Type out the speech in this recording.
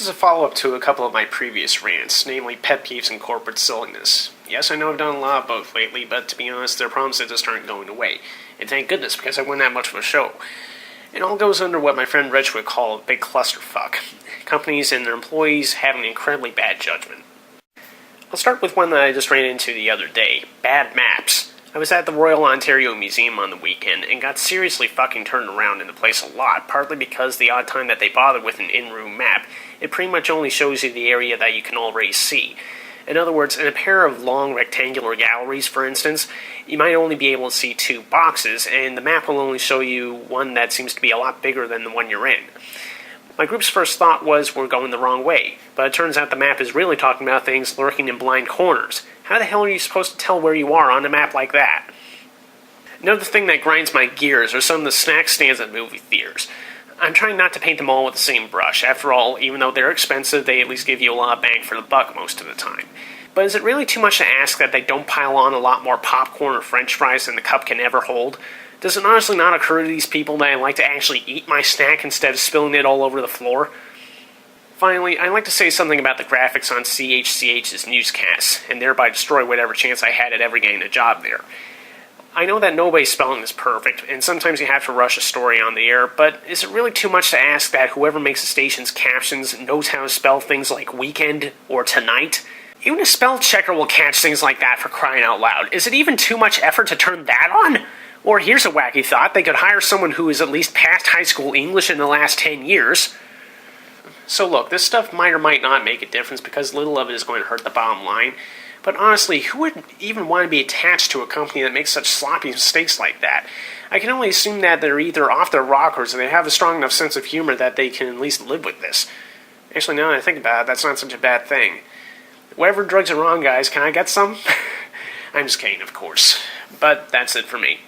is a follow-up to a couple of my previous rants, namely pet peeves and corporate silliness. Yes, I know I've done a lot of both lately, but to be honest, they're problems that just aren't going away. And thank goodness, because I wasn't that much of a show. It all goes under what my friend Rich would call a big clusterfuck. Companies and their employees having incredibly bad judgment. I'll start with one that I just ran into the other day. Bad maps. I was at the Royal Ontario Museum on the weekend and got seriously fucking turned around in the place a lot, partly because the odd time that they bother with an in-room map, it pretty much only shows you the area that you can already see. In other words, in a pair of long rectangular galleries, for instance, you might only be able to see two boxes, and the map will only show you one that seems to be a lot bigger than the one you're in. My group's first thought was we're going the wrong way, but it turns out the map is really talking about things lurking in blind corners. How the hell are you supposed to tell where you are on a map like that? Another thing that grinds my gears are some of the snack stands at movie theaters. I'm trying not to paint them all with the same brush. After all, even though they're expensive, they at least give you a lot of bang for the buck most of the time. But is it really too much to ask that they don't pile on a lot more popcorn or french fries than the cup can ever hold? Does it honestly not occur to these people that I like to actually eat my snack instead of spilling it all over the floor? Finally, I'd like to say something about the graphics on CHCH's newscasts, and thereby destroy whatever chance I had at ever getting a job there. I know that nobody's spelling is perfect, and sometimes you have to rush a story on the air, but is it really too much to ask that whoever makes the station's captions knows how to spell things like weekend or tonight? Even a spell checker will catch things like that, for crying out loud. Is it even too much effort to turn that on? Or here's a wacky thought, they could hire someone who has at least passed high school English in the last 10 years. So look, this stuff might or might not make a difference because little of it is going to hurt the bottom line. But honestly, who would even want to be attached to a company that makes such sloppy mistakes like that? I can only assume that they're either off their rockers or they have a strong enough sense of humor that they can at least live with this. Actually, now that I think about it, that's not such a bad thing. Whatever drugs are wrong, guys, can I get some? I'm just kidding, of course. But that's it for me.